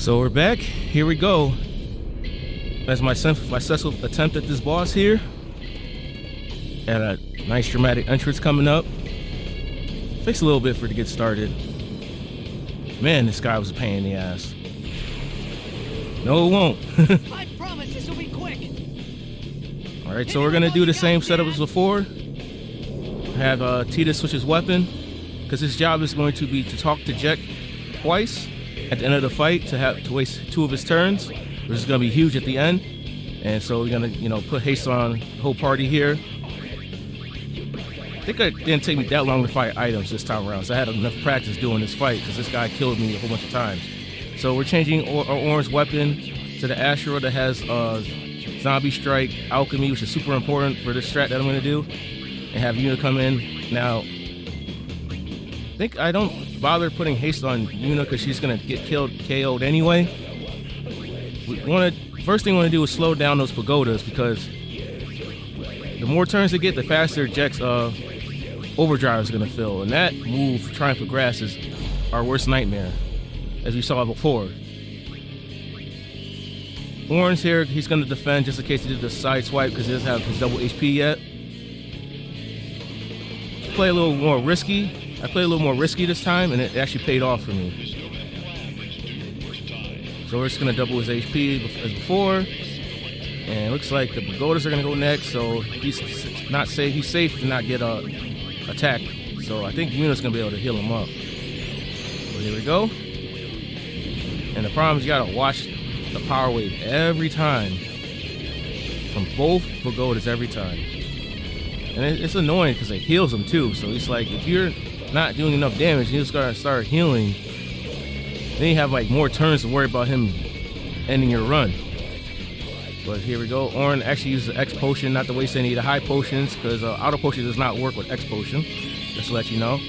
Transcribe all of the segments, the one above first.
So we're back. Here we go. That's my successful attempt at this boss here. Got a nice dramatic entrance coming up. Takes a little bit for it to get started. Man, this guy was a pain in the ass. No, it won't. I promise this will be quick. All right, so we're gonna do the same setup as before. Have Tita switch his weapon, because his job is going to be to talk to Jack twice at the end of the fight to waste 2 of his turns, which is gonna be huge at the end. And so we're gonna, put haste on the whole party here. I think it didn't take me that long to fight items this time around, so I had enough practice doing this fight because this guy killed me a whole bunch of times. So we're changing our orange weapon to the Ashura that has Zombie Strike, Alchemy, which is super important for this strat that I'm gonna do, and have Yuna come in. Now, I think I don't bother putting haste on Yuna because she's gonna get KO'd anyway. First thing we want to do is slow down those pagodas, because the more turns they get, the faster Jack's overdrive is gonna fill, and that move, Triumph of Grass, is our worst nightmare, as we saw before. Orange here, he's gonna defend just in case he did the side swipe because he doesn't have his double HP yet. Play a little more risky. I played a little more risky this time, and it actually paid off for me. So we're just gonna double his HP as before, and it looks like the pagodas are gonna go next. So he's not safe. He's safe to not get attacked. So I think Yuna's gonna be able to heal him up. So here we go. And the problem is you gotta watch the power wave every time from both pagodas every time. And it's annoying because it heals him too. So it's like if you're not doing enough damage, you just gotta start healing. Then you have like more turns to worry about him ending your run. But here we go. Orin actually uses the X potion, not to waste any of the high potions, because auto potion does not work with X potion. Just to let you know.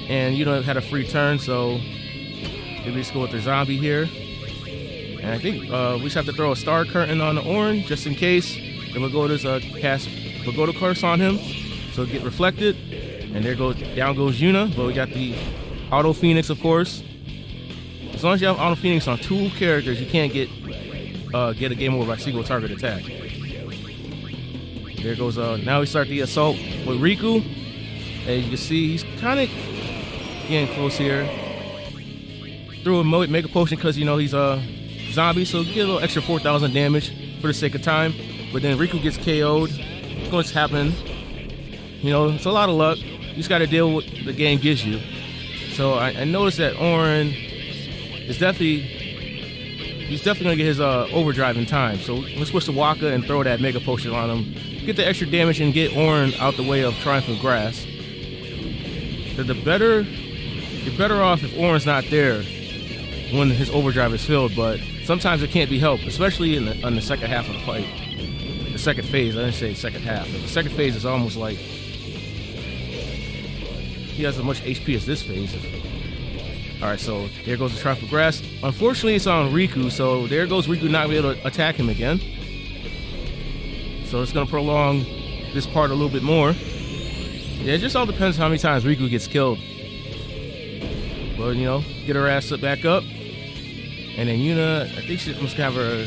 And you don't have a free turn, so maybe just go with the zombie here. And I think we just have to throw a star curtain on the Orin just in case the pagodas cast Pagoda Curse on him, so it get reflected. And down goes Yuna, but we got the Auto Phoenix, of course. As long as you have Auto Phoenix on 2 characters, you can't get a game over by single target attack. There goes, now we start the assault with Riku. As you can see, he's kind of getting close here. Threw a Mega Potion because, he's a zombie, so get a little extra 4,000 damage for the sake of time. But then Riku gets KO'd. It's going to happen. It's a lot of luck. You just got to deal with what the game gives you. So I noticed that Orin is he's definitely going to get his overdrive in time. So let's switch to Waka and throw that Mega Potion on him. Get the extra damage and get Orin out the way of Triumph of Grass. You're better off if Orin's not there when his overdrive is filled, but sometimes it can't be helped, especially in the second half of the fight. The second phase, I didn't say second half, but the second phase is almost like he has as much HP as this phase. Alright, so there goes the Triumph of Grass. Unfortunately, it's on Riku, so there goes Riku not being able to attack him again. So it's going to prolong this part a little bit more. Yeah, it just all depends how many times Riku gets killed. But, get her ass back up. And then Yuna, I think she must have her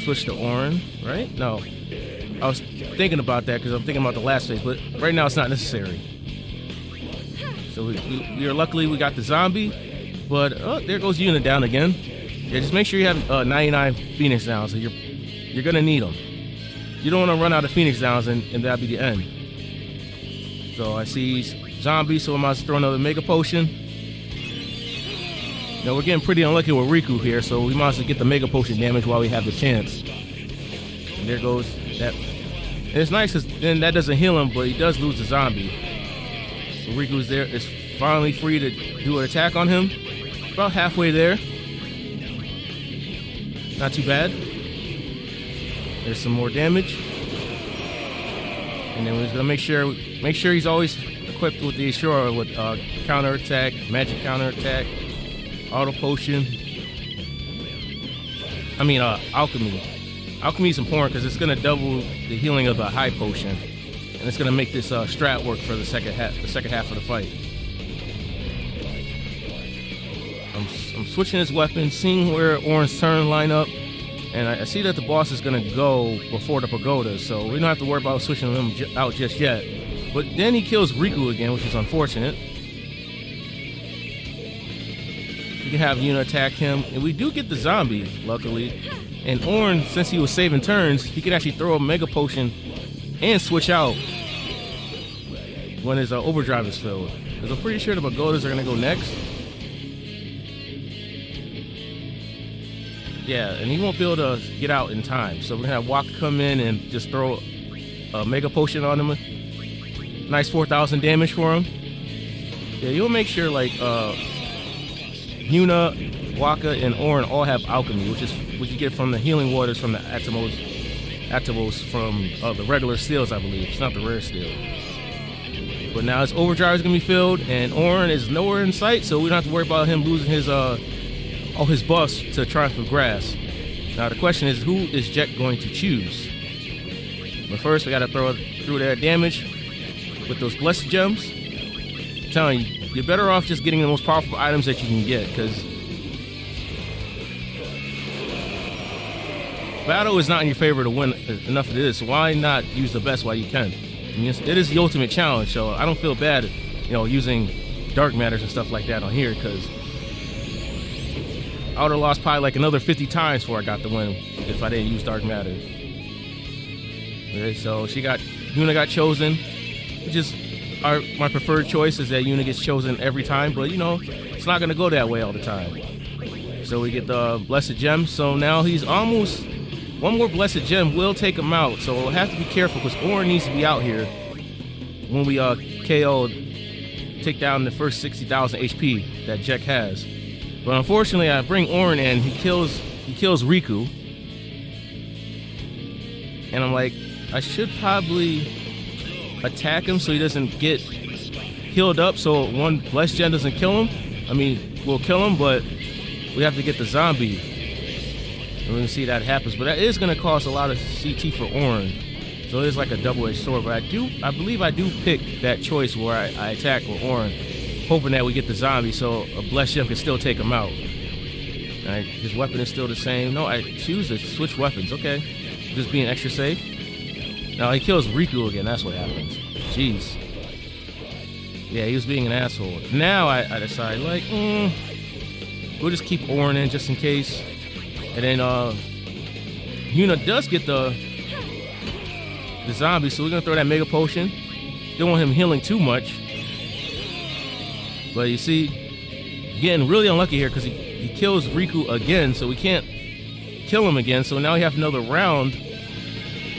switch to Orin, right? No. I was thinking about that because I'm thinking about the last phase, but right now it's not necessary. So luckily we got the zombie, but there goes Yuna down again. Yeah, just make sure you have 99 Phoenix Downs, so you're gonna need them. You don't want to run out of Phoenix Downs and that'll be the end. So I see zombie, so I might throw another Mega Potion. Now we're getting pretty unlucky with Riku here, so we might as well get the Mega Potion damage while we have the chance. And there goes that. And it's nice because then that doesn't heal him, but he does lose the zombie. So Riku's there, is finally free to do an attack on him. About halfway there. Not too bad. There's some more damage. And then we're just gonna make sure he's always equipped with the Ashura with counter attack, magic counter attack, auto potion. Alchemy. Alchemy is important because it's gonna double the healing of the high potion, and it's gonna make this strat work for the second half of the fight. I'm I'm switching his weapon, seeing where Oran's turn line up, and I see that the boss is gonna go before the pagoda, so we don't have to worry about switching him out just yet. But then he kills Riku again, which is unfortunate. You can have Yuna attack him, and we do get the zombie, luckily. And Orin, since he was saving turns, he can actually throw a Mega Potion and switch out when his overdrive is filled. Because I'm pretty sure the pagodas are gonna go next. Yeah, and he won't be able to get out in time. So we're gonna have Waka come in and just throw a Mega Potion on him. Nice 4,000 damage for him. Yeah, you'll make sure like Yuna, Waka, and Orin all have alchemy, which is what you get from the healing waters from the Atomos from the regular steals, I believe. It's not the rare steel. But now his overdrive is gonna be filled, and Orin is nowhere in sight, so we don't have to worry about him losing his all his buffs to Triumph of Grass. Now the question is, who is Jet going to choose? But first, we gotta throw through that damage with those blessed gems. I'm telling you, you're better off just getting the most powerful items that you can get, because battle is not in your favor to win enough of this. So why not use the best while you can? I mean, it is the ultimate challenge, so I don't feel bad, using dark matters and stuff like that on here, because I would have lost probably like another 50 times before I got the win if I didn't use dark matter. Okay, so Yuna got chosen, which is my preferred choice, is that Yuna gets chosen every time, but it's not gonna go that way all the time. So we get the blessed gem. So now he's almost, one more blessed gem will take him out. So we'll have to be careful, because Orin needs to be out here when we take down the first 60,000 HP that Jek has. But unfortunately, I bring Orin in, he kills Riku, and I'm like, I should probably attack him so he doesn't get healed up, so one blessed gem doesn't kill him. I mean, we'll kill him, but we have to get the zombie. And we're gonna see that happens, but that is gonna cost a lot of CT for Orin. So it is like a double-edged sword. But I believe I do pick that choice where I attack with Orin, hoping that we get the zombie, so a blessed gem can still take him out. Alright, his weapon is still the same. No, I choose to switch weapons. Okay, just being extra safe. Now he kills Riku again. That's what happens. Jeez. Yeah, he was being an asshole. Now I decide, like, we'll just keep Orin in just in case. And then Yuna does get the zombie, so we're gonna throw that Mega Potion. Don't want him healing too much. But you see, getting really unlucky here, because he kills Riku again, so we can't kill him again. So now we have another round.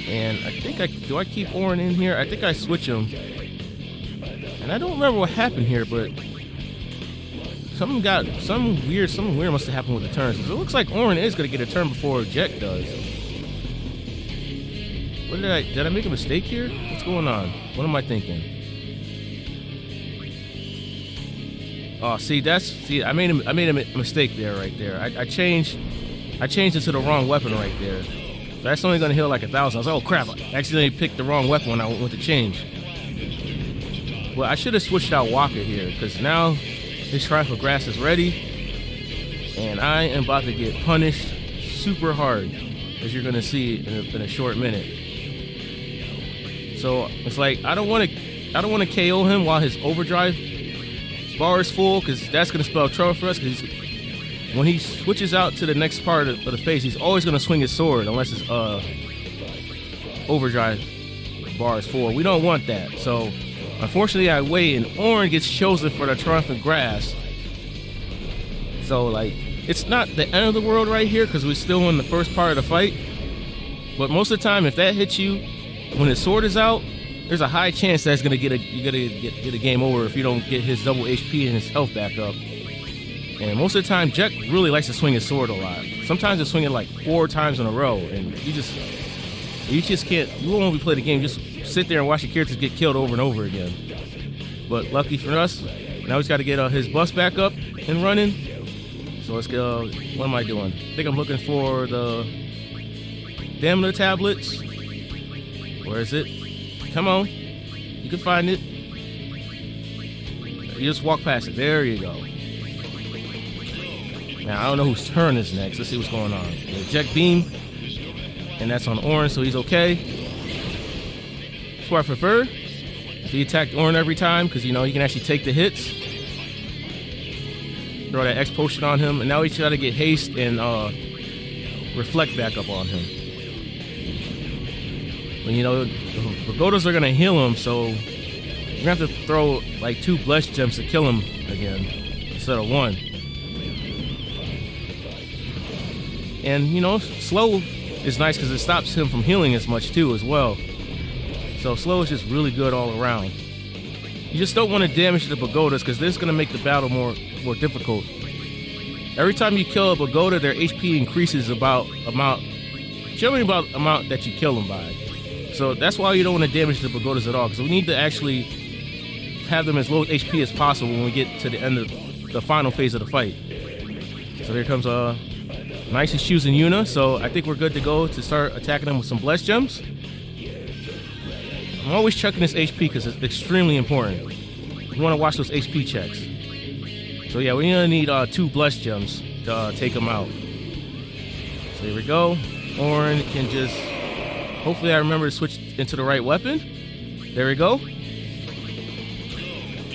And I think do I keep Orin in here? I think I switch him. And I don't remember what happened here, but something weird must have happened with the turns. So it looks like Orin is gonna get a turn before Jet does. What did I make a mistake here? What's going on? What am I thinking? Oh, see, I made a mistake there, right there. I changed it to the wrong weapon right there. That's only gonna heal like 1,000. I was like, oh crap, I accidentally picked the wrong weapon when I went to change. Well, I should have switched out Waka here, because now his Triumph of Grass is ready, and I am about to get punished super hard, as you're gonna see in a short minute. So it's like I don't want to KO him while his overdrive bar is full, because that's gonna spell trouble for us. Because when he switches out to the next part of the phase, he's always gonna swing his sword unless his overdrive bar is full. We don't want that. So unfortunately, I wait, and Orin gets chosen for the Triumphant Grass. So like, it's not the end of the world right here, because we're still in the first part of the fight. But most of the time, if that hits you when his sword is out, there's a high chance that you're gonna get a game over if you don't get his double HP and his health back up. And most of the time, Jack really likes to swing his sword a lot. Sometimes he'll swing it like 4 times in a row, and you just can't. You won't be play the game. Just sit there and watch your characters get killed over and over again. But lucky for us, now he's got to get his bus back up and running. So let's go. What am I doing? I think I'm looking for the Damn tablets. Where is it? Come on. You can find it. You just walk past it. There you go. Now, I don't know whose turn is next. Let's see what's going on. Eject Beam, and that's on Orange, so he's okay. That's what I prefer. If he attacked Orange every time, because, you know, he can actually take the hits. Throw that X potion on him, and now he's trying to get haste and reflect back up on him. But, you know, the Pagodas are going to heal him, so we're going to have to throw like 2 Blessed Gems to kill him again instead of 1. And, you know, slow is nice because it stops him from healing as much too as well. So slow is just really good all around. You just don't want to damage the Pagodas because this is going to make the battle more difficult. Every time you kill a Pagoda, their HP increases generally about amount that you kill them by. So that's why you don't want to damage the Pagodas at all, because we need to actually have them as low HP as possible when we get to the end of the final phase of the fight. So here comes Nice, he's choosing Yuna, so I think we're good to go to start attacking him with some Blessed Gems. I'm always checking his HP because it's extremely important. You want to watch those HP checks. So yeah, we're gonna need 2 Blessed Gems to take him out. So here we go. Orin can just, hopefully I remember to switch into the right weapon. There we go.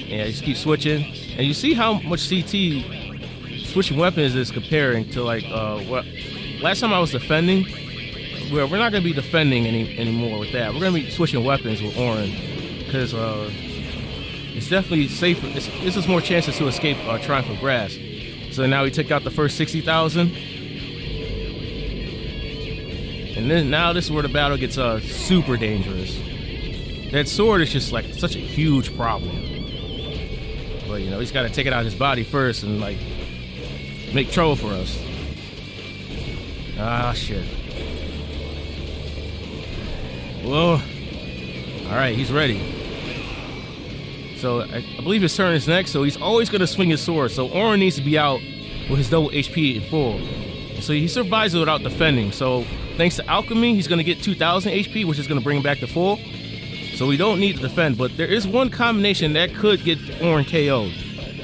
Yeah, just keep switching. And you see how much CT switching weapons is comparing to like what last time I was defending. We're not gonna be defending anymore with that. We're gonna be switching weapons with Orin because it's definitely safer. This is more chances to escape Triumph of Grass. So now we took out the first 60,000, and then now this is where the battle gets super dangerous. That sword is just like such a huge problem. But you know, he's got to take it out of his body first and like make trouble for us. Ah, shit. Whoa. All right, he's ready. So I believe his turn is next, so he's always going to swing his sword. So Orin needs to be out with his double HP in full. So he survives it without defending. So thanks to Alchemy, he's going to get 2,000 HP, which is going to bring him back to full. So we don't need to defend, but there is one combination that could get Orin KO'd.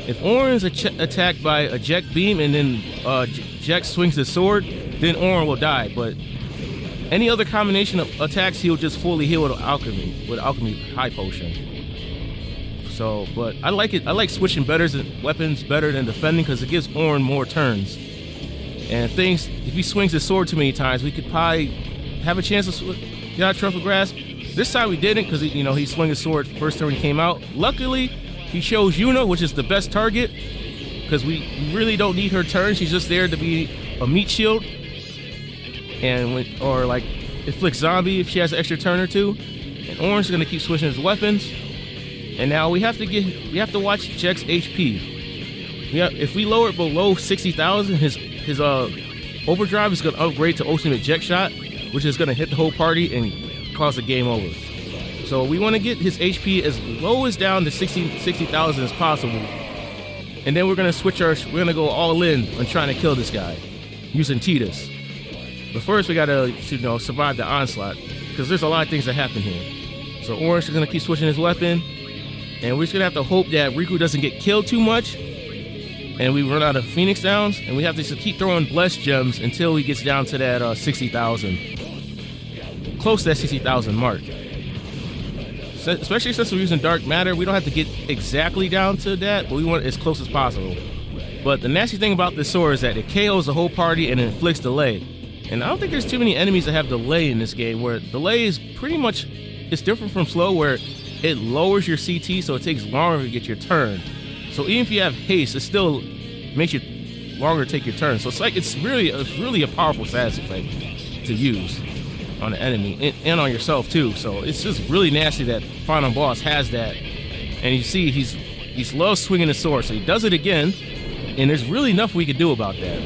If Orin's attacked by a Eject Beam and then Eject swings his sword, then Orin will die. But any other combination of attacks, he'll just fully heal with Alchemy High Potion. So, but I like it. I like switching weapons better than defending because it gives Orin more turns. And if he swings his sword too many times, we could probably have a chance to get out of Truffle Grass. This time we didn't because he swung his sword first turn he came out. Luckily, he chose Yuna, which is the best target because we really don't need her turn. She's just there to be a meat shield or like inflict zombie if she has an extra turn or two. And Orange is gonna keep switching his weapons. And now we have to watch Jek's HP. If we lower it below 60,000, his overdrive is gonna upgrade to ultimate Jek shot, which is gonna hit the whole party and cause a game over. So we want to get his HP as low as down to 60,000 as possible. And then we're gonna go all in on trying to kill this guy using Tidus. But first we gotta survive the onslaught because there's a lot of things that happen here. So Orange is gonna keep switching his weapon. And we're just gonna have to hope that Riku doesn't get killed too much and we run out of Phoenix Downs, and we have to just keep throwing Blessed Gems until he gets down to that 60,000. Close to that 60,000 mark. Especially since we're using Dark Matter, we don't have to get exactly down to that, but we want it as close as possible. But the nasty thing about this sword is that it KOs the whole party and it inflicts delay. And I don't think there's too many enemies that have delay in this game, where delay is pretty much, it's different from slow, where it lowers your CT, so it takes longer to get your turn. So even if you have haste, it still makes you longer to take your turn. So it's really a powerful status effect to use on the enemy and on yourself too. So it's just really nasty that final boss has that. And you see he's loves swinging his sword, so he does it again, and there's really nothing we can do about that.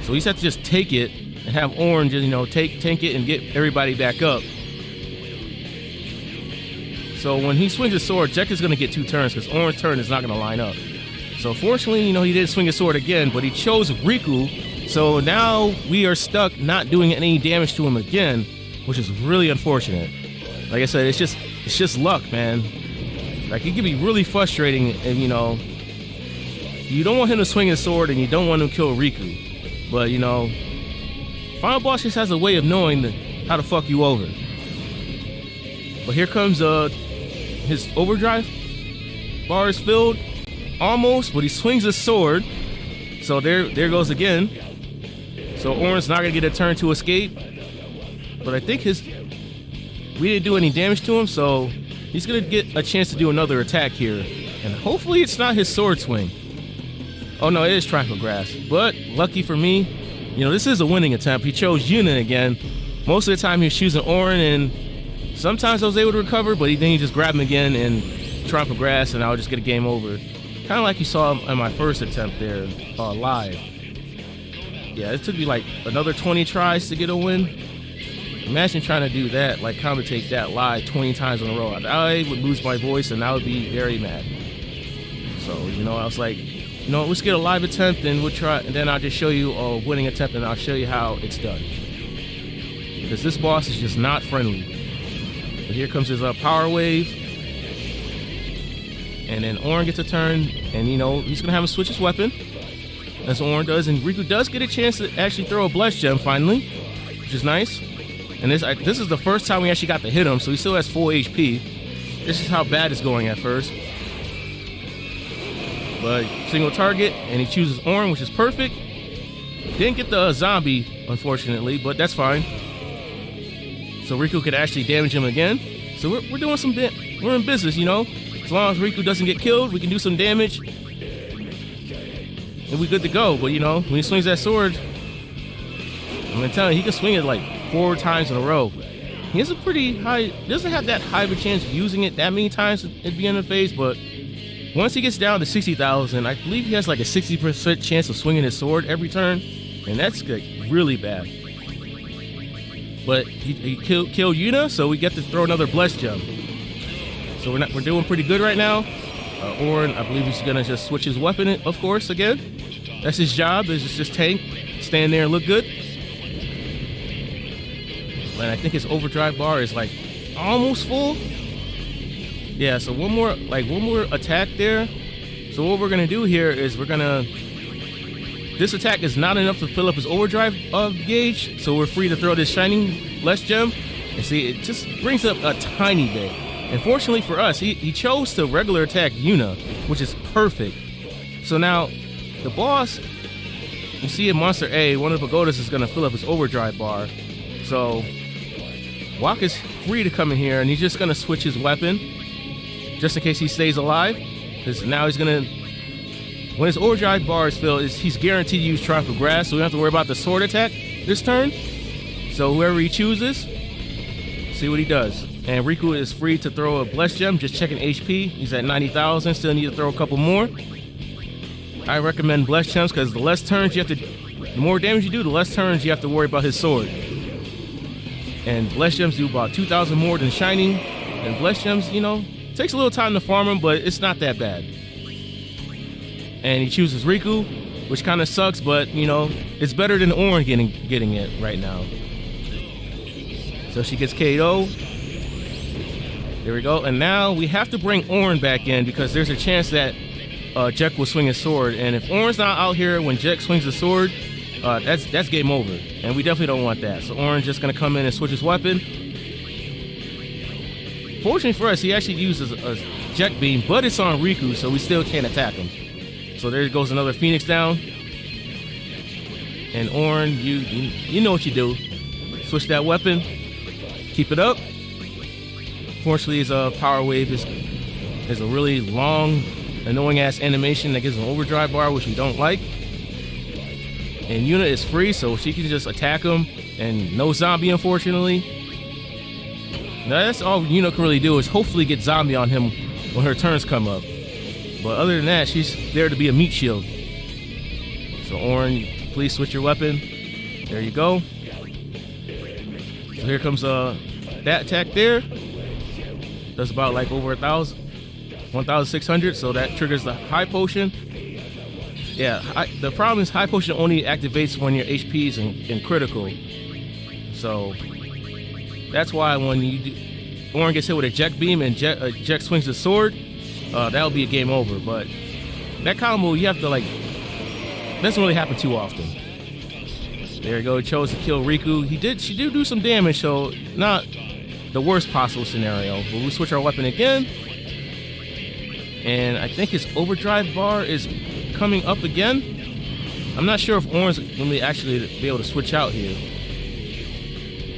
So we just have to just take it and have Orange, tank it and get everybody back up. So when he swings his sword, Jek is going to get 2 turns because Orange's turn is not going to line up. So fortunately, he didn't swing his sword again, but he chose Riku. So now we are stuck not doing any damage to him again, which is really unfortunate. Like I said, it's just luck, man. Like, it can be really frustrating, and you don't want him to swing his sword and you don't want him to kill Riku. But, you know, Final Boss just has a way of knowing how to fuck you over. But here comes his overdrive bar is filled. Almost, but he swings his sword. So there goes again. So Oran's not gonna get a turn to escape. But I think we didn't do any damage to him, so he's gonna get a chance to do another attack here. And hopefully it's not his sword swing. Oh no, it is Tropical Grass. But lucky for me, you know, this is a winning attempt. He chose Yuna again. Most of the time he was choosing Orin, and sometimes I was able to recover, but then he just grabbed him again and Tropical Grass, and I would just get a game over. Kind of like you saw in my first attempt there, live. Yeah, it took me like another 20 tries to get a win. Imagine trying to do that, like commentate that live 20 times in a row. I would lose my voice and I would be very mad. So, you know, I was like, you know, let's get a live attempt and we'll try, and then I'll just show you a winning attempt and I'll show you how it's done. Because this boss is just not friendly. But here comes his power wave. And then Orin gets a turn, and you know, he's gonna have him switch his weapon. As Orin does, and Riku does get a chance to actually throw a Bless Gem finally, which is nice. And this is the first time we actually got to hit him, so he still has full HP. This is how bad it's going at first. But single target, and he chooses Orin, which is perfect. Didn't get the zombie, unfortunately, but that's fine. So Riku could actually damage him again. So we're doing some we're in business, you know. As long as Riku doesn't get killed, we can do some damage. And we're good to go. But you know, when he swings that sword, I'm gonna tell you, he can swing it like 4 times in a row. He has a pretty high, doesn't have that high of a chance of using it that many times at the beginning of the phase, but once he gets down to 60,000, I believe he has like a 60% chance of swinging his sword every turn. And that's like really bad. But he killed Yuna, so we get to throw another Bless Gem. So we're doing pretty good right now. Orin, I believe he's gonna just switch his weapon, of course, again. That's his job, is just tank, stand there and look good. And I think his overdrive bar is like almost full. Yeah, so one more attack there. So what we're gonna do here is this attack is not enough to fill up his overdrive gauge, so we're free to throw this shining Bless Gem. And see, it just brings up a tiny bit. And fortunately for us, he chose to regular attack Yuna, which is perfect. So now, the boss, you see in Monster A, one of the pagodas is gonna fill up his overdrive bar. So, Wak is free to come in here, and he's just gonna switch his weapon, just in case he stays alive. Because now he's gonna, when his overdrive bar is filled, he's guaranteed to use Tropical Grass, so we don't have to worry about the sword attack this turn. So whoever he chooses, see what he does. And Riku is free to throw a Bless Gem, just checking HP. He's at 90,000, still need to throw a couple more. I recommend Bless Gems because the less turns you have to, the more damage you do, the less turns you have to worry about his sword. And Bless Gems do about 2,000 more than Shining. And Bless Gems, you know, takes a little time to farm them, but it's not that bad. And he chooses Riku, which kind of sucks, but you know, it's better than Orin getting it right now. So she gets KO. There we go. And now we have to bring Orin back in because there's a chance that Jek will swing his sword. And if Orin's not out here when Jek swings the sword, that's game over. And we definitely don't want that. So Orin's just gonna come in and switch his weapon. Fortunately for us, he actually uses a Jek beam, but it's on Riku, so we still can't attack him. So there goes another Phoenix down. And Orin, you know what you do. Switch that weapon. Keep it up. Fortunately, his power wave is a really long, annoying ass animation that gives an overdrive bar, which we don't like. And Yuna is free, so she can just attack him, and no zombie, unfortunately. Now that's all Yuna can really do is hopefully get zombie on him when her turns come up. But other than that, she's there to be a meat shield. So Orin, please switch your weapon. There you go. So here comes that attack there. Does about like over 1,600, so that triggers the high potion. Yeah, the problem is high potion only activates when your HP is in critical. So that's why when Orin gets hit with a Jek beam and Jek swings his sword, that'll be a game over. But that combo, you have to like, doesn't really happen too often. There you go, chose to kill Riku. She did do some damage, so not the worst possible scenario. But we switch our weapon again. And I think his overdrive bar is coming up again. I'm not sure if Oran's going to actually be able to switch out here.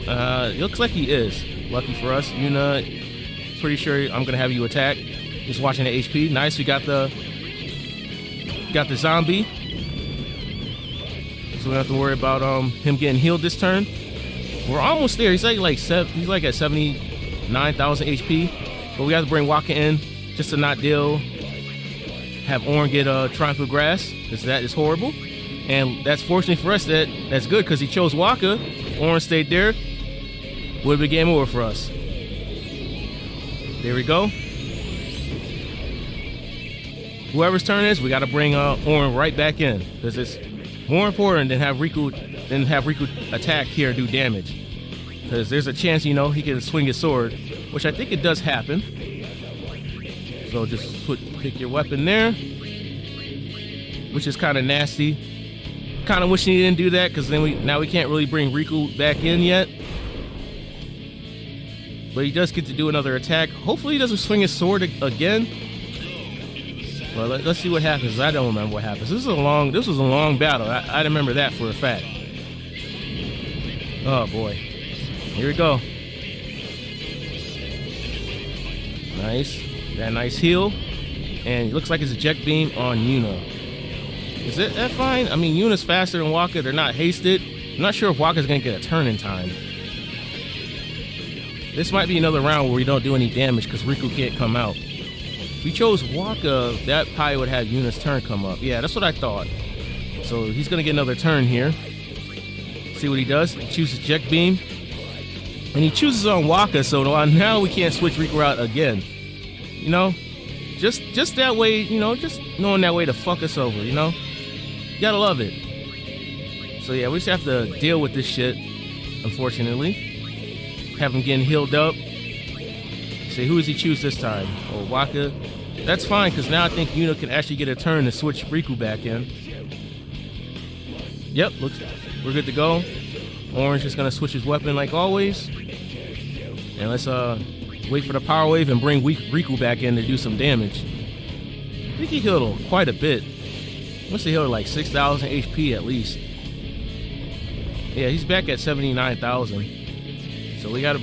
It looks like he is. Lucky for us. Yuna, pretty sure I'm going to have you attack. Just watching the HP. Nice, we got the zombie. So we don't have to worry about him getting healed this turn. We're almost there. He's like at 79,000 HP. But we have to bring Waka in just to not have Orin get Triumph of Grass, because that is horrible. And that's fortunate for us. That's good, because he chose Waka. Orin stayed there. Would have been game over for us. There we go. Whoever's turn is, we got to bring Orin right back in, because it's more important than have Riku attack here and do damage. Because there's a chance, he can swing his sword, which I think it does happen. So just pick your weapon there, which is kind of nasty. Kind of wishing he didn't do that, because then now we can't really bring Riku back in yet. But he does get to do another attack. Hopefully he doesn't swing his sword again. Well, let's see what happens. I don't remember what happens. This was a long battle. I remember that for a fact. Oh boy. Here we go. Nice. That nice heal. And it looks like it's a eject beam on Yuna. Is that fine? I mean, Yuna's faster than Waka. They're not hasted. I'm not sure if Waka's going to get a turn in time. This might be another round where we don't do any damage because Riku can't come out. If we chose Waka, that probably would have Yuna's turn come up. Yeah, that's what I thought. So he's going to get another turn here. See what he does. He chooses eject beam. And he chooses on Waka, so now we can't switch Riku out again. Just that way, just knowing that way to fuck us over, You gotta love it. So yeah, we just have to deal with this shit, unfortunately. Have him getting healed up. See, who does he choose this time? Oh, Waka. That's fine, because now I think Yuna can actually get a turn to switch Riku back in. Yep, we're good to go. Orange is gonna switch his weapon like always. And let's wait for the power wave and bring Riku back in to do some damage. I think he healed quite a bit. Must have healed like 6,000 HP at least. Yeah, he's back at 79,000. So we got to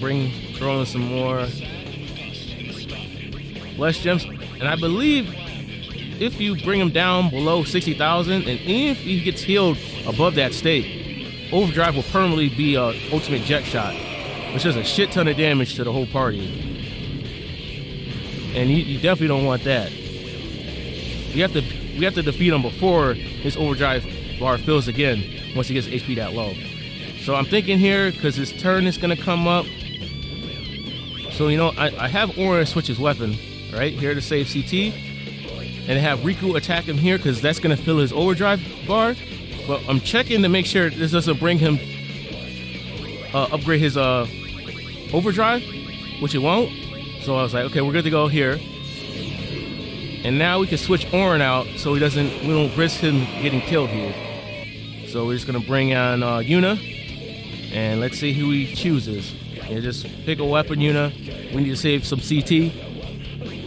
throw in some more Blessed Gems. And I believe if you bring him down below 60,000, and even if he gets healed above that state, Overdrive will permanently be a ultimate jet shot, which does a shit ton of damage to the whole party. And you definitely don't want that. We have to defeat him before his overdrive bar fills again once he gets HP that low. So I'm thinking here, because his turn is gonna come up. So I have Orin switch his weapon right here to save CT, and have Riku attack him here because that's gonna fill his overdrive bar. But I'm checking to make sure this doesn't bring him upgrade his overdrive, which it won't. So I was like, okay, we're good to go here. And now we can switch Orin out so we don't risk him getting killed here. So we're just gonna bring on Yuna, and let's see who he chooses. Yeah, just pick a weapon, Yuna. We need to save some CT.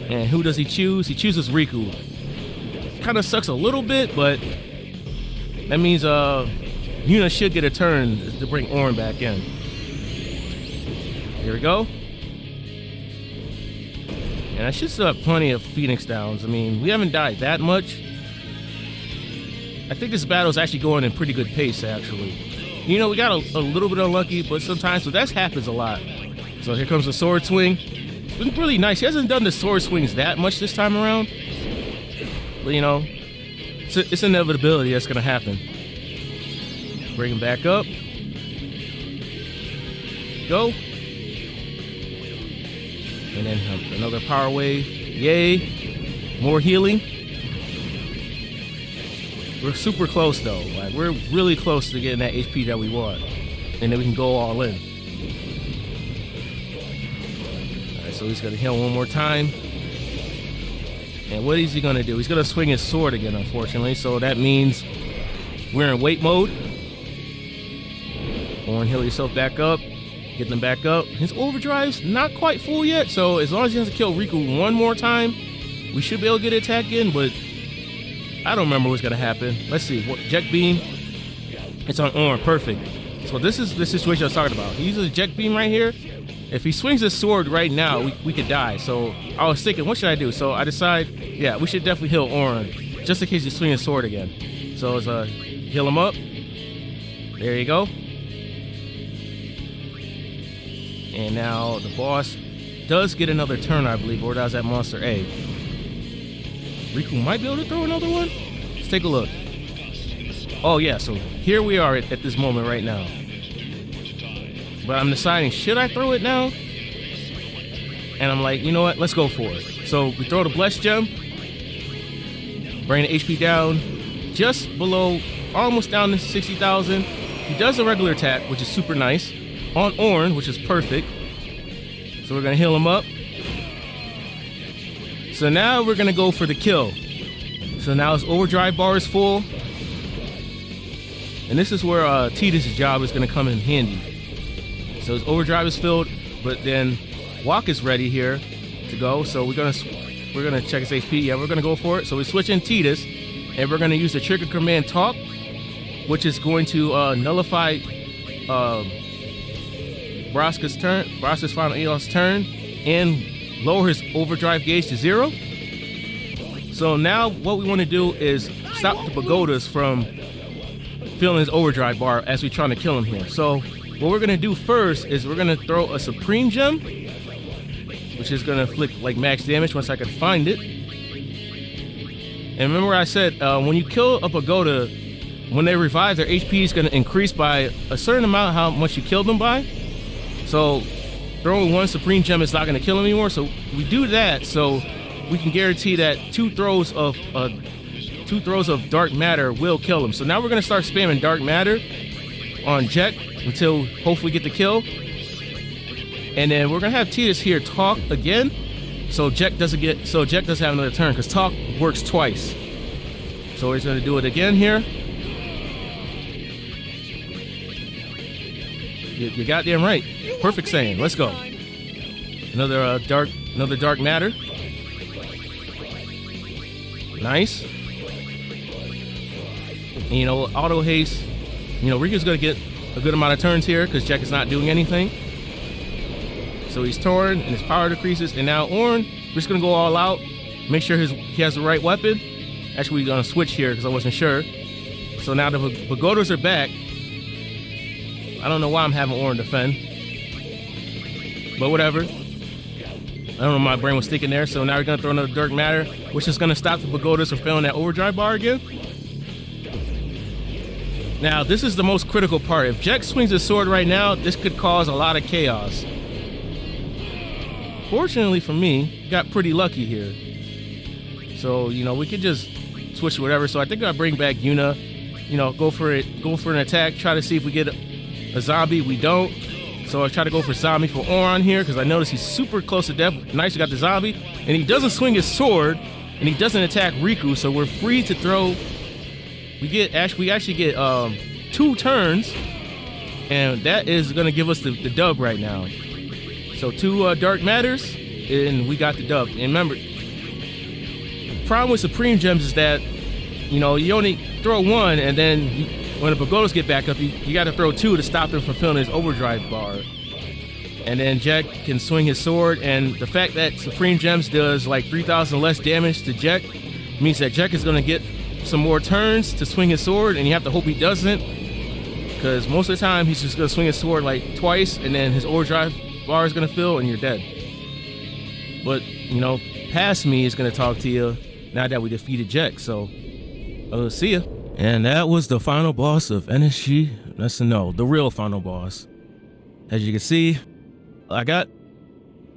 And who does he choose? He chooses Riku. Kind of sucks a little bit, but that means Yuna should get a turn to bring Orin back in. Here we go. And I should still have plenty of Phoenix downs. I mean, we haven't died that much. I think this battle is actually going in pretty good pace, actually. We got a little bit unlucky, but sometimes, so that happens a lot. So here comes the sword swing. It's been really nice. He hasn't done the sword swings that much this time around. But, it's an inevitability that's going to happen. Bring him back up. Go. And then another power wave. Yay. More healing. We're super close though. Like, we're really close to getting that HP that we want. And then we can go all in. Alright, so he's gonna heal one more time. And what is he gonna do? He's gonna swing his sword again, unfortunately. So that means we're in wait mode. Orin, heal yourself back up. Get them back up. His overdrive's not quite full yet, so as long as he has to kill Riku one more time, we should be able to get an attack in, but I don't remember what's gonna happen. Let's see. What, Jet Beam. It's on Orin. Perfect. So this is the situation I was talking about. He uses a Jet Beam right here. If he swings his sword right now, we could die. So I was thinking, what should I do? So I decide, yeah, we should definitely heal Orin, just in case he swings his sword again. So it's heal him up. There you go. And now the boss does get another turn, I believe, or does that monster A. Riku might be able to throw another one. Let's take a look. Oh yeah, so here we are at this moment right now. But I'm deciding, should I throw it now? And I'm like, you know what? Let's go for it. So we throw the Blessed Gem. Bring the HP down just below, almost down to 60,000. He does a regular attack, which is super nice. On Orin, which is perfect. So we're going to heal him up. So now we're going to go for the kill. So now his overdrive bar is full. And this is where Tidus' job is going to come in handy. So his overdrive is filled, but then Walk is ready here to go. So we're gonna check his HP. Yeah, we're gonna go for it. So we switch in Tidus, and we're gonna use the trigger command Talk, which is going to nullify Braska's Final Aeon's turn, and lower his overdrive gauge to 0. So now what we want to do is stop the Pagodas from filling his overdrive bar as we're trying to kill him here. So what we're gonna do first is we're gonna throw a Supreme Gem, which is gonna inflict like max damage once I can find it. And remember I said when you kill a Pagoda, when they revive, their HP is gonna increase by a certain amount how much you killed them by. So throwing one Supreme Gem is not gonna kill them anymore. So we do that so we can guarantee that two throws of Dark Matter will kill him. So now we're gonna start spamming Dark Matter on Jet until hopefully get the kill. And then we're gonna have Tidus here Talk again, so Jet doesn't have another turn, because Talk works twice. So he's gonna do it again here. You goddamn right. Perfect saying. Let's go. Another dark matter. Nice. And, you know, auto haste. You know, Riku's gonna get a good amount of turns here because Jack is not doing anything. So he's torn and his power decreases. And now Orin, we're just gonna go all out. Make sure he has the right weapon. Actually, we're gonna switch here because I wasn't sure. So now the Pagodas are back. I don't know why I'm having Orin defend, but whatever. I don't know, my brain was sticking there. So now we're gonna throw another Dark Matter, which is gonna stop the Pagodas from filling that overdrive bar again. Now, this is the most critical part. If Jack swings his sword right now, this could cause a lot of chaos. Fortunately for me, got pretty lucky here. So, you know, we could just switch to whatever. So I think I'll bring back Yuna, you know, go for an attack, try to see if we get a zombie. We don't. So I try to go for zombie for Orin here because I notice he's super close to death. Nice, we got the zombie. And he doesn't swing his sword, and he doesn't attack Riku, so we're free to throw. We actually get 2 turns, and that is gonna give us the dub right now. So 2 Dark Matters, and we got the dub. And remember, the problem with Supreme Gems is that, you know, you only throw 1, and then when the Pagodas get back up, you got to throw 2 to stop him from filling his overdrive bar. And then Jack can swing his sword, and the fact that Supreme Gems does like 3,000 less damage to Jack means that Jack is gonna get some more turns to swing his sword, and you have to hope he doesn't, because most of the time he's just gonna swing his sword like twice, and then his overdrive bar is gonna fill, and you're dead. But you know, past me is gonna talk to you now that we defeated Jack. So, see ya. And that was the final boss of NSGNSNO, the real final boss. As you can see, I got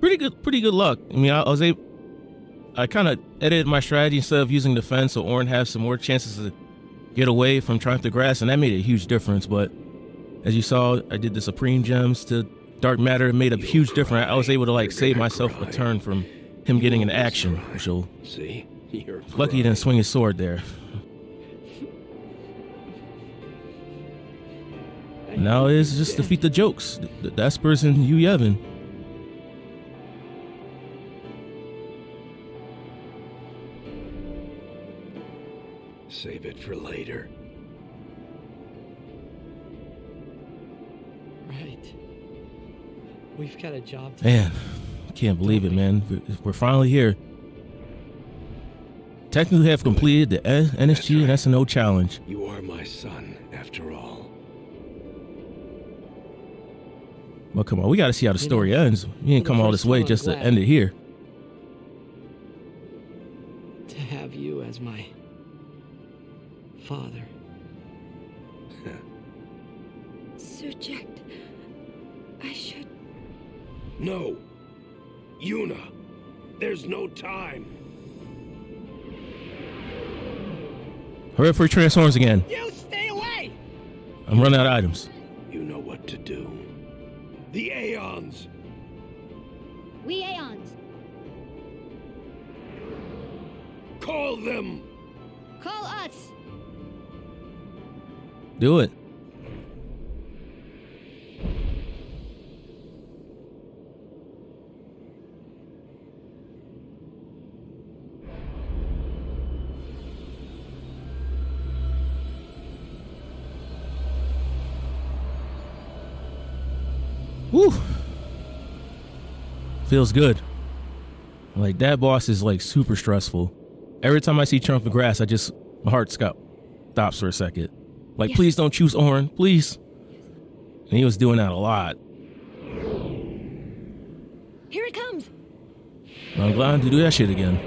pretty good luck. I mean, I kind of edited my strategy instead of using defense, so Orin has some more chances to get away from trying to grass, and that made a huge difference. But as you saw, I did the Supreme Gems to Dark Matter. It made a huge difference. I was able to like save myself a turn from him getting an action, which you'll You're Lucky he didn't swing his sword there. Now it's just defeat the jokes. The Espers and Yu Yevon. Save it for later. Right. We've got a job to Man, I can't believe it, man. We're finally here. Technically have completed the NSGNSNO challenge. You are my son, after all. Well, come on, we gotta see how the story ends. You didn't come all this way just to end it here. to have you as my father. Subject. I should... No. Yuna. There's no time. Hurry up before he transforms again. You stay away! I'm running out of items. You know what to do. The Aeons. We Aeons. Call them. Call us. Do it. Woo! Feels good. Like, that boss is like super stressful. Every time I see Chunk of Grass, my heart stops for a second. Like, Yes. Please don't choose Orin, please. And he was doing that a lot. Here it comes. I'm glad to do that shit again.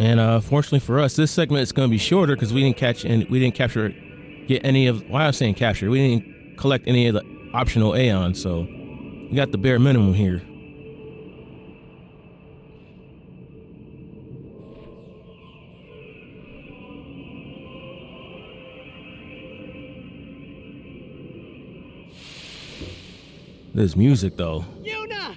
And fortunately for us, this segment is going to be shorter because we didn't get any of. Why I'm saying capture, we didn't collect any of the optional Aeons, so we got the bare minimum here. This music, though. Yuna!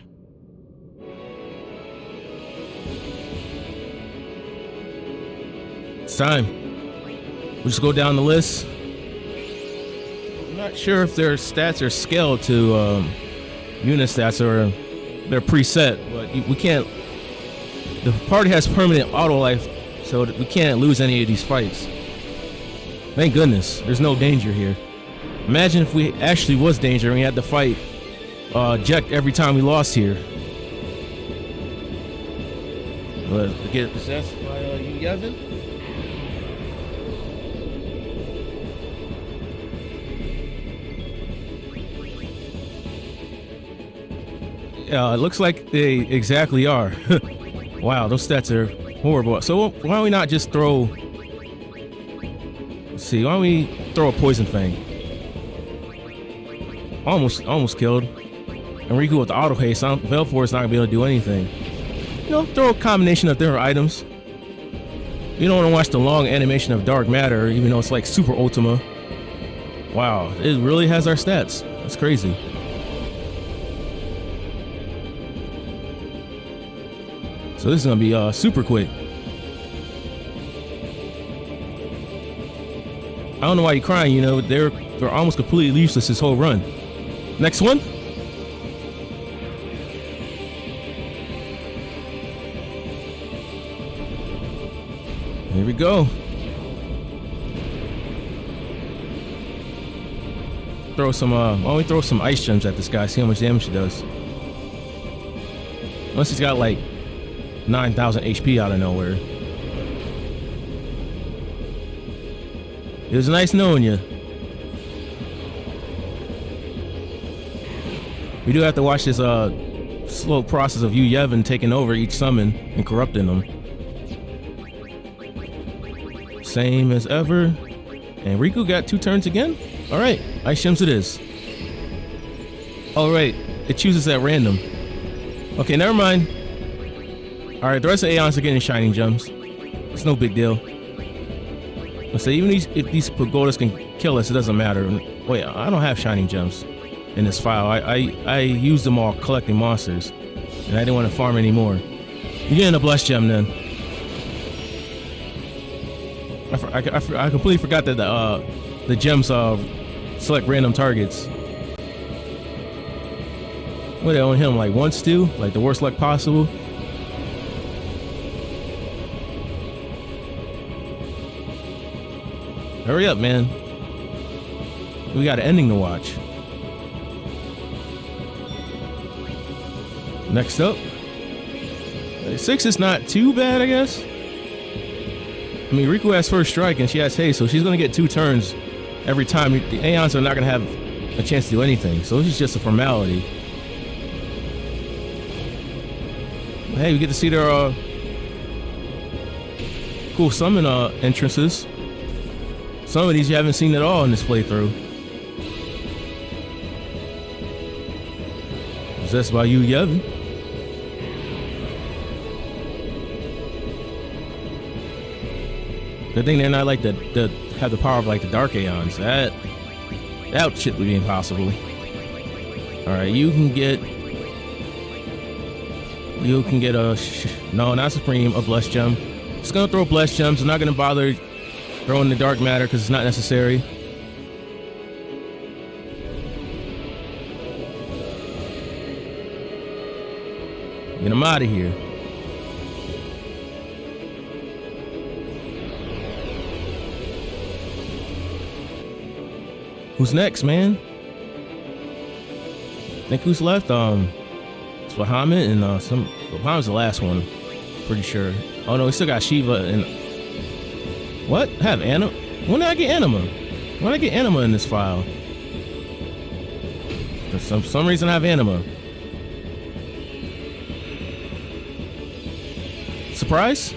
It's time. We'll just go down the list. I'm not sure if their stats are scaled to unit stats or they're preset, but we can't. The party has permanent auto life, so that we can't lose any of these fights. Thank goodness, there's no danger here. Imagine if we actually was danger and we had to fight Jekt every time we lost here. But to get possessed by Yu Yevon. It looks like they exactly are. Wow, those stats are horrible. So why don't we not just throw... Let's see, why don't we throw a Poison Fang? Almost killed. And Riku with the auto haste, Velfor is not going to be able to do anything. You know, throw a combination of different items. You don't want to watch the long animation of Dark Matter, even though it's like Super Ultima. Wow, it really has our stats. That's crazy. So this is gonna be super quick. I don't know why you're crying. You know they're almost completely useless this whole run. Next one. Here we go. Throw some. Why don't we throw some ice gems at this guy? See how much damage he does. Unless he's got like 9,000 HP out of nowhere. It was nice knowing you. We do have to watch this slow process of Yu Yevon taking over each summon and corrupting them. Same as ever. And Riku got 2 turns again? Alright, Ice Gems it is. Alright, it chooses at random. Okay, never mind. Alright, the rest of the Aeons are getting Shining Gems. It's no big deal. Let's say even if these pagodas can kill us, it doesn't matter. Wait, I don't have shining gems in this file. I used them all collecting monsters, and I didn't want to farm anymore. You're getting a blessed gem then. I completely forgot that the gems select random targets. What, they only hit him like once too? Like the worst luck possible? Hurry up, man. We got an ending to watch. Next up. 6 is not too bad, I guess. I mean, Riku has first strike and she has haste, so she's going to get 2 turns every time. The Aeons are not going to have a chance to do anything, so this is just a formality. Hey, we get to see their cool summon entrances. Some of these you haven't seen at all in this playthrough. Possessed by Yu Yevon. Good thing they're not like the have the power of like the Dark Aeons. That shit would be impossible. All right, you can get a no, not Supreme, a Blessed Gem. Just gonna throw Blessed Gems. I'm not gonna bother throwing the Dark Matter because it's not necessary. Get him out of here. Who's next, man? Think who's left? It's Bahamut and Bahamut's the last one. Pretty sure. Oh no, we still got Shiva and what? I have Anima? When did I get Anima? When did I get Anima in this file? For some reason I have Anima. Surprise?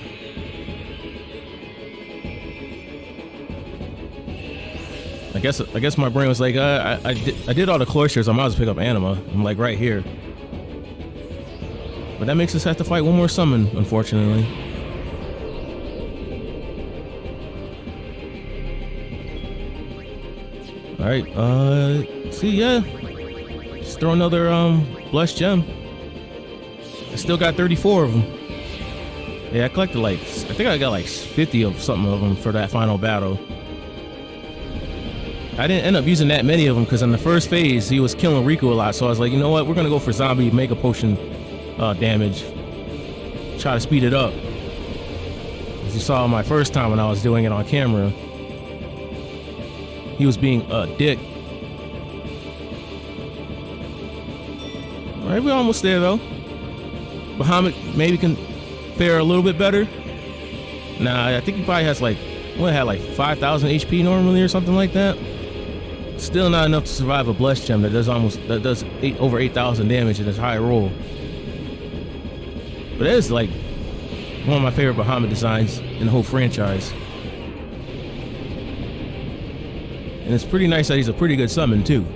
I guess my brain was like, I did all the cloisters. I might as well pick up Anima. I'm like right here. But that makes us have to fight one more summon, unfortunately. All right, see, yeah. Just throw another blessed gem. I still got 34 of them. Yeah, I collected like, I think I got like 50 of something of them for that final battle. I didn't end up using that many of them because in the first phase he was killing Riku a lot, so I was like, you know what, we're gonna go for zombie Mega Potion damage. Try to speed it up. As you saw my first time when I was doing it on camera, he was being a dick. All right, we're almost there though. Bahamut maybe can fare a little bit better. Nah, I think he probably has like, what, had like 5,000 HP normally or something like that. Still not enough to survive a blessed gem that does over 8,000 damage in his high roll. But that is like one of my favorite Bahamut designs in the whole franchise. And it's pretty nice that he's a pretty good summon too.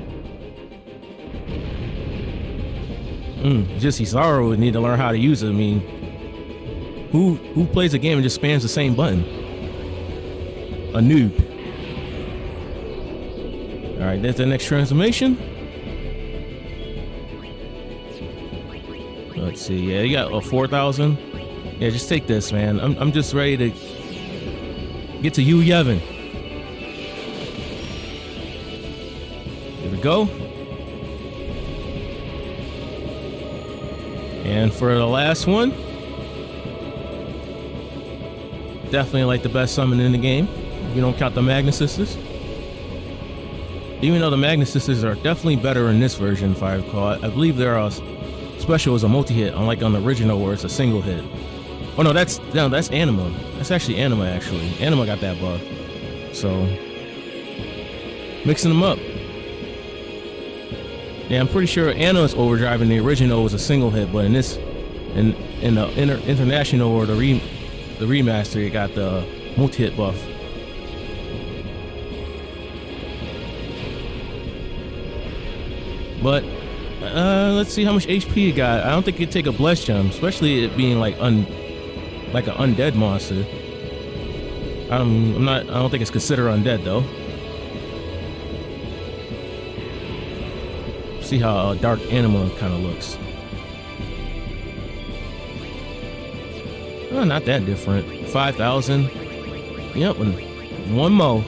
Just Kizaru would need to learn how to use it. I mean, who plays a game and just spams the same button? A noob. All right, that's the next transformation. Let's see. Yeah, you got a 4,000. Yeah, just take this, man. I'm just ready to get to Yu Yevon. Here we go. And for the last one, definitely like the best summon in the game. If you don't count the Magna Sisters. Even though the Magna Sisters are definitely better in this version, if I recall. I believe their special is a multi-hit, unlike on the original where it's a single hit. Oh no, that's Anima. That's actually Anima, actually. Anima got that buff. So, mixing them up. Yeah, I'm pretty sure Anima's Overdrive in the original was a single hit, but in this, in the international or the remaster, it got the multi-hit buff. But let's see how much HP it got. I don't think it'd take a blessed gem, especially it being like an undead monster. I'm not. I don't think it's considered undead though. See how Dark Animal kind of looks. Oh, not that different. 5,000. Yep, and one more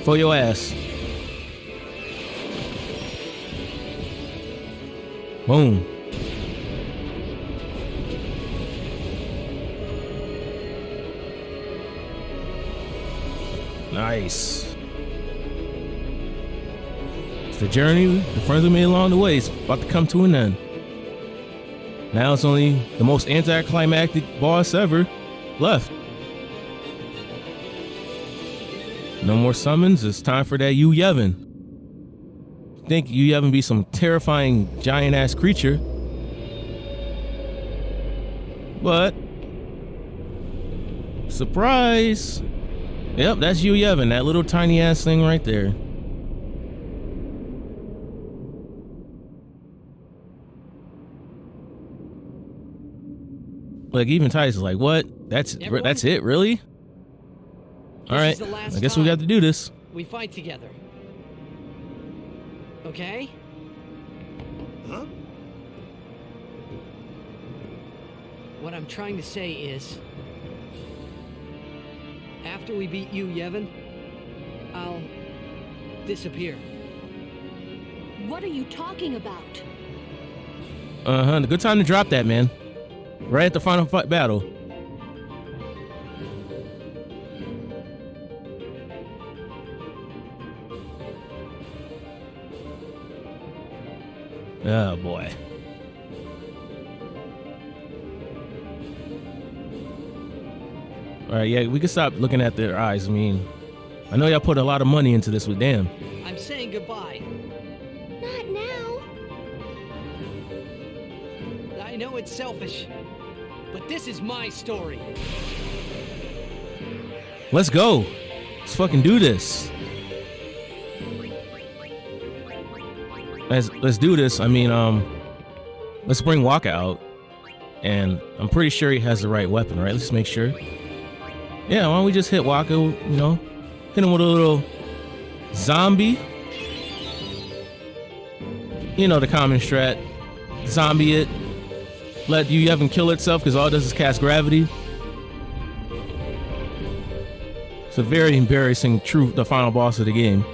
for your ass. Boom. Nice. It's the journey the friends we made along the way is about to come to an end. Now it's only the most anticlimactic boss ever left. No more summons. It's time for that Yu Yevon. Think Yu Yevon be some terrifying giant ass creature, but surprise! Yep, that's Yu Yevon, that little tiny ass thing right there. Like even Titus is like, what? That's it, really? All right, I guess we got to do this. We fight together. Okay? Huh? What I'm trying to say is, after we beat Yu Yevon, I'll disappear. What are you talking about? The good time to drop that, man. Right at the final fight battle. Oh boy. All right, yeah, we can stop looking at their eyes. I mean, I know y'all put a lot of money into this, but damn. I'm saying goodbye. Not now. I know it's selfish, but this is my story. Let's go. Let's fucking do this. Let's do this. I mean, let's bring Waka out, and I'm pretty sure he has the right weapon, right? Let's make sure. Yeah, why don't we just hit Waka? You know, hit him with a little zombie. You know the common strat. Zombie it. Let Yu Yevon kill itself because all it does is cast gravity. It's a very embarrassing the final boss of the game.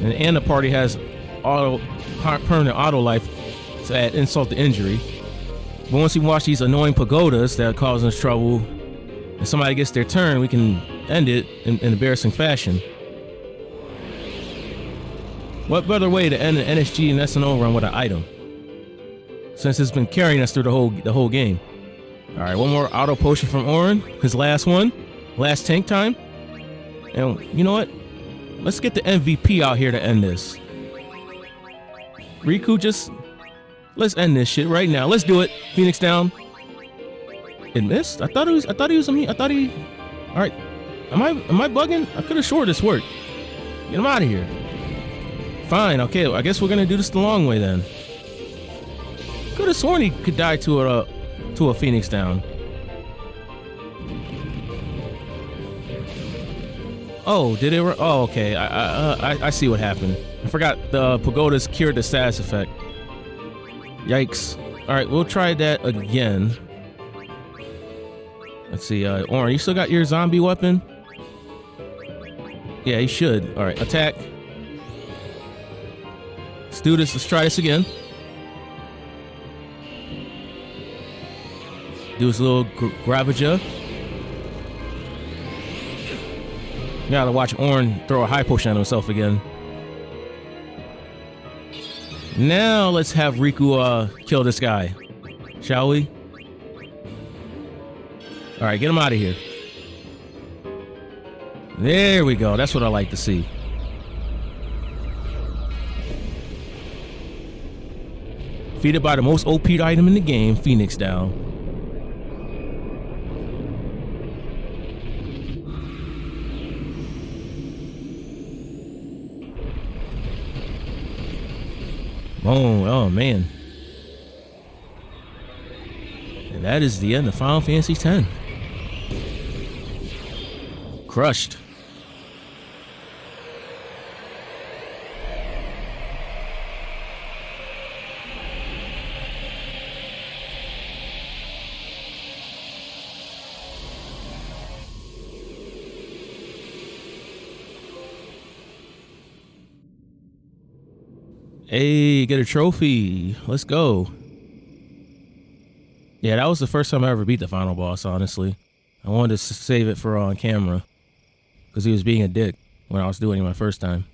And the party has permanent auto life to add insult to injury. But once we watch these annoying pagodas that are causing us trouble, and somebody gets their turn, we can end it in embarrassing fashion. What better way to end an NSGNSNO run with an item? Since it's been carrying us through the whole game. All right, one more auto potion from Auron, his last one, last tank time. And you know what? Let's get the MVP out here to end this. Riku, let's end this shit right now. Let's do it. Phoenix down. It missed? I thought he. All right. Am I bugging? I could have sworn this worked. Get him out of here. Fine. Okay. I guess we're gonna do this the long way then. Could have sworn he could die to a Phoenix down. Oh, did it? Oh, okay. I see what happened. I forgot the pagodas cured the status effect. Yikes. All right, we'll try that again. Let's see. Auron, you still got your zombie weapon? Yeah, he should. All right, attack. Let's do this. Let's try this again. Do his little Gravaja. Gotta watch Auron throw a high potion at himself again. Now let's have Riku kill this guy, shall we? All right, get him out of here. There we go. That's what I like to see. Defeated by the most OP item in the game, Phoenix down. Oh man. And that is the end of Final Fantasy X. Crushed. Hey, get a trophy. Let's go. Yeah, that was the first time I ever beat the final boss, honestly. I wanted to save it for on camera because he was being a dick when I was doing it my first time.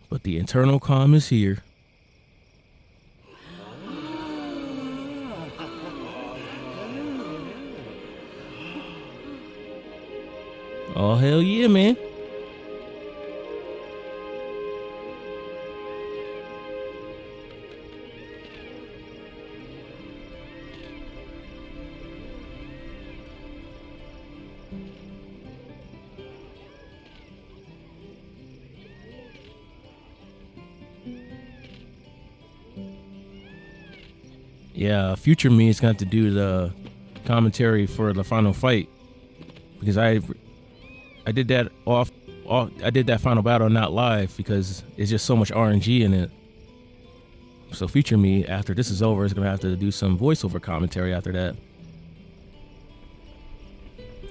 But the internal calm is here. Oh, hell yeah, man. Yeah, future me is going to have to do the commentary for the final fight because I did that I did that final battle not live because it's just so much RNG in it. So future me, after this is over, is gonna have to do some voiceover commentary after that.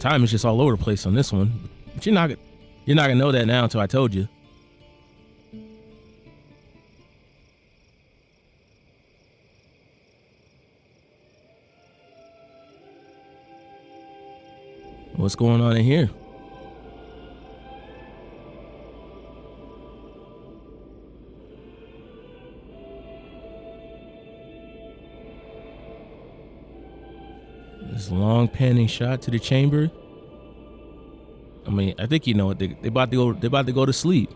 Time is just all over the place on this one, but you're not gonna know that now until I told you. What's going on in here? This long panning shot to the chamber. I mean, I think you know what they about to go to sleep.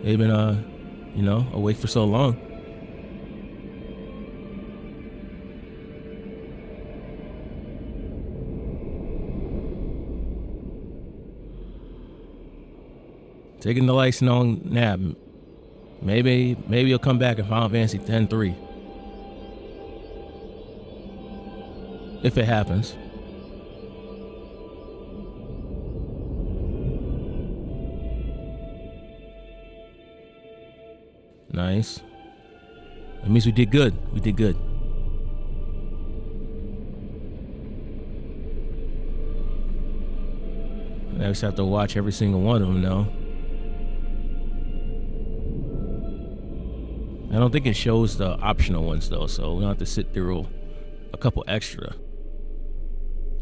They've been you know, awake for so long. Taking the lights long nap. Maybe he'll come back in Final Fantasy X-3. If it happens. Nice. That means we did good. We did good. Now we just have to watch every single one of them now. I don't think it shows the optional ones though, so we don't have to sit through a couple extra.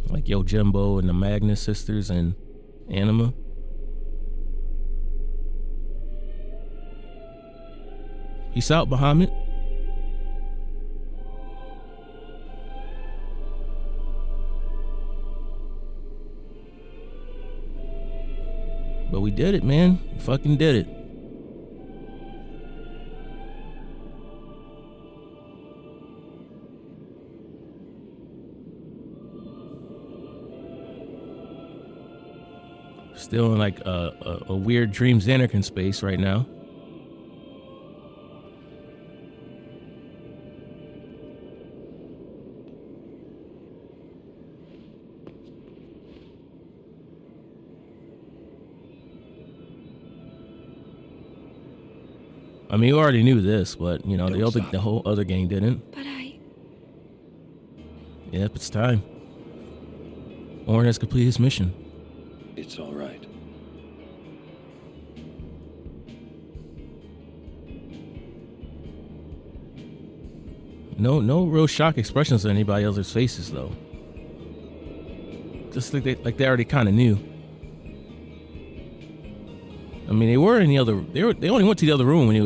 Like Yojimbo and the Magnus sisters and Anima. Peace out, Bahamut. But we did it, man. We fucking did it. Still in like a weird Dreams Anarchan space right now. I mean, you already knew this, but you know the whole other gang didn't. But Yep, it's time. Orin has completed his mission. It's all right. No real shock expressions on anybody else's faces though. Just like they already kind of knew. I mean, they were in the other. They only went to the other room when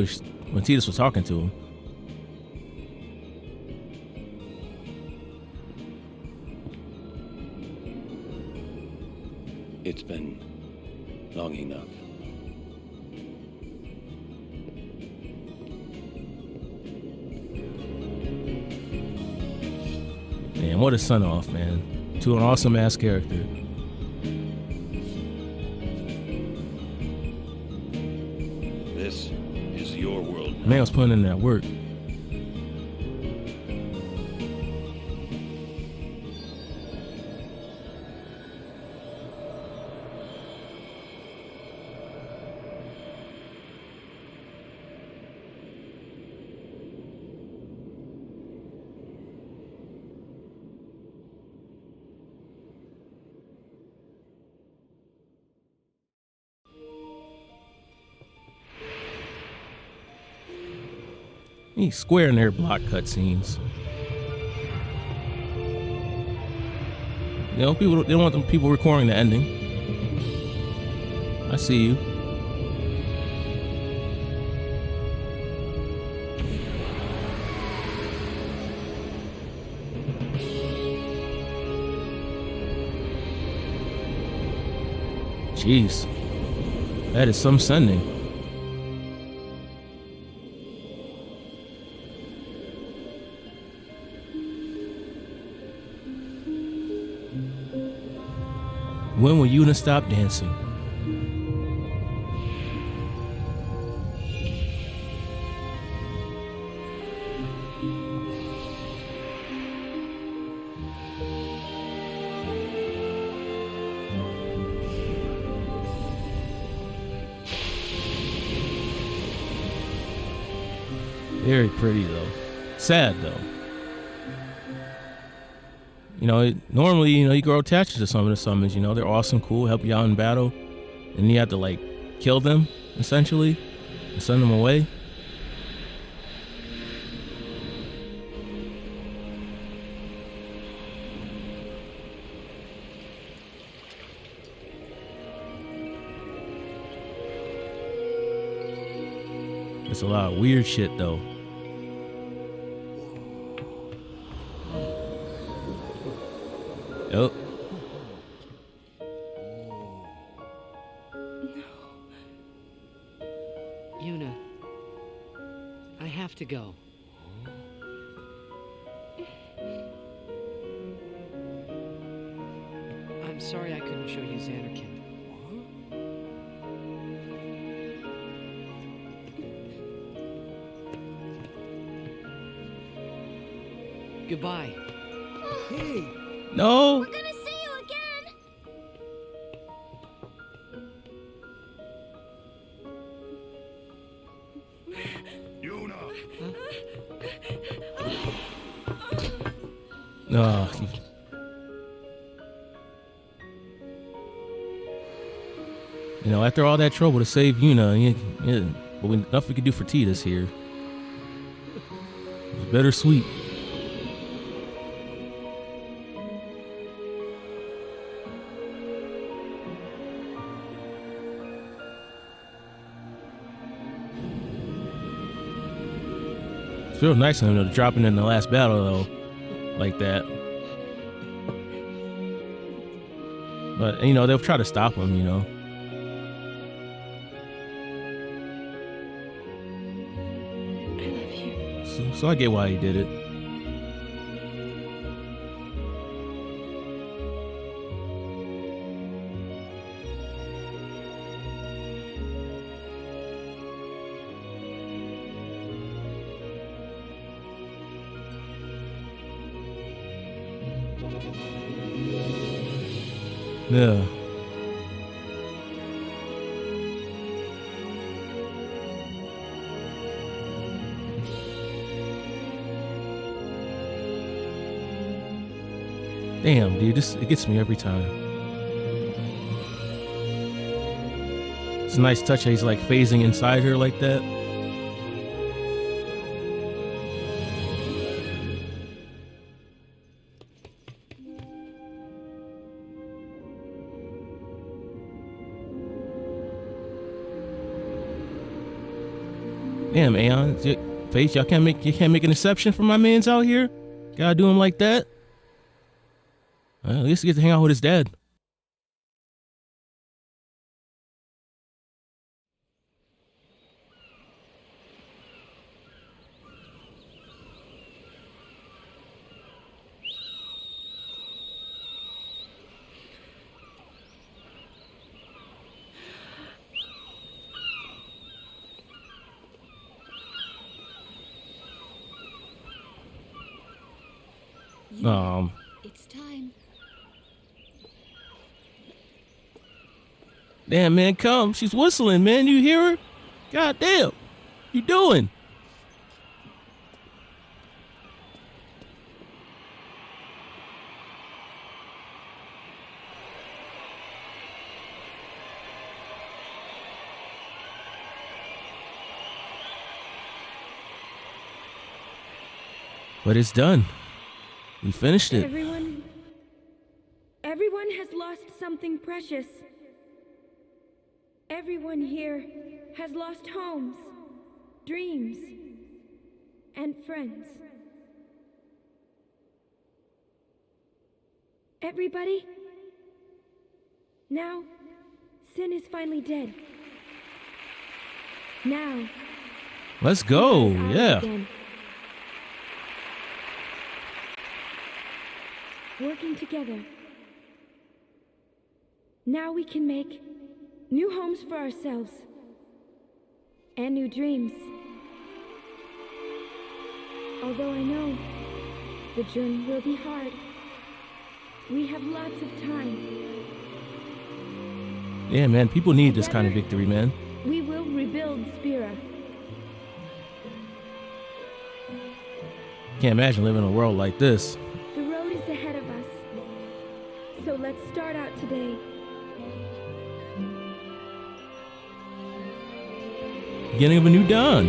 Tidus was talking to him. It's been long enough. Man, what a son off, man. To an awesome ass character. This is Man was putting in that work. He's square in their block cutscenes. You know, people they don't want them people recording the ending. I see you. Jeez, that is some sending. When will Yuna stop dancing? Very pretty though. Sad though. You know, normally, you know, you grow attached to some of the summons, you know, they're awesome, cool, help you out in battle. And you have to, like, kill them, essentially, and send them away. It's a lot of weird shit, though. Yep. Yuna, I have to go. I'm sorry I couldn't show you Xanarkand. Goodbye. Hey! No. We're gonna see you again. Yuna! No. You know, after all that trouble to save Yuna, but nothing we could do for Tidus here. It was bittersweet. It feels nice of him to drop it in the last battle though, like that. But you know, they'll try to stop him, you know. I love you. So I get why he did it. Yeah. Damn, dude, it gets me every time. It's a nice touch how he's like phasing inside her like that. Damn, Aeon, Face, you can't make an exception for my mans out here. Gotta do him like that. At least he gets to hang out with his dad. It's time. Damn, man, come. She's whistling, man. You hear her? God damn. You doing? But it's done. We finished it. Everyone has lost something precious. Everyone here has lost homes, dreams, and friends. Everybody? Now, Sin is finally dead. Now, Let's go. it's ours Yeah. again. Working together. Now we can make new homes for ourselves and new dreams. Although I know the journey will be hard, we have lots of time. Yeah, man. People need this kind of victory, man. We will rebuild Spira. Can't imagine living in a world like this. The road is ahead of us. So let's start out today. Beginning of a new dawn.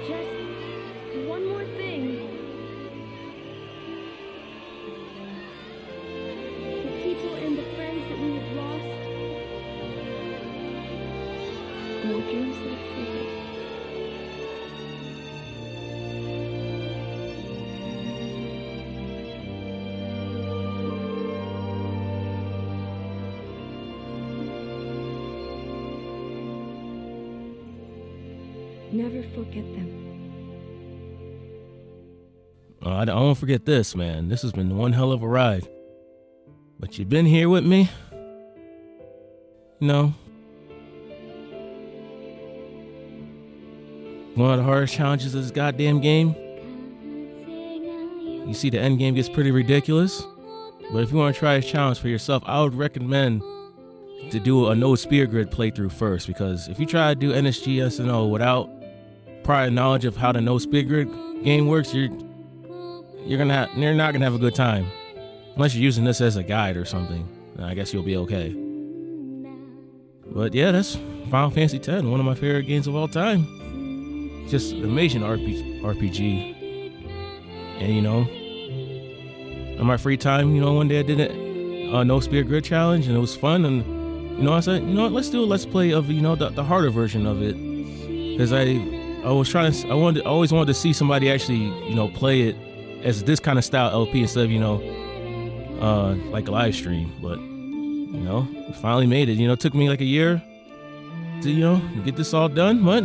Just one more thing. The people and the friends that we have lost. No dreams that have faded. Never forget them. I won't forget this, man. This has been one hell of a ride. But you've been here with me. You know, one of the hardest challenges of this goddamn game. You see the end game gets pretty ridiculous. But if you want to try this challenge for yourself, I would recommend to do a no spear grid playthrough first, because if you try to do NSGNSNO without prior knowledge of how the no spear grid game works, you're not gonna have a good time. Unless you're using this as a guide or something. Then I guess you'll be okay. But yeah, that's Final Fantasy X, one of my favorite games of all time. Just an amazing RPG. And you know, on my free time, you know, one day I did a no spear grid challenge and it was fun, and you know, I said, you know what, let's do a let's play of, you know, the harder version of it. Because I always wanted to see somebody actually, you know, play it as this kind of style LP instead of, you know, like a live stream. But you know, we finally made it. You know, it took me like a year to, you know, get this all done, but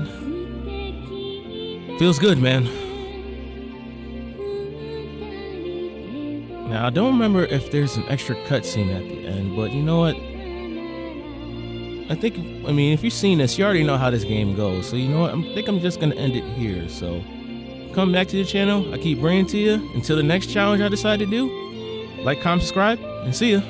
feels good, man. Now I don't remember if there's an extra cutscene at the end, but you know what? I mean, if you've seen this, you already know how this game goes. So you know what? I think I'm just gonna end it here. So come back to the channel. I keep bringing it to you until the next challenge I decide to do. Like, comment, subscribe, and see ya.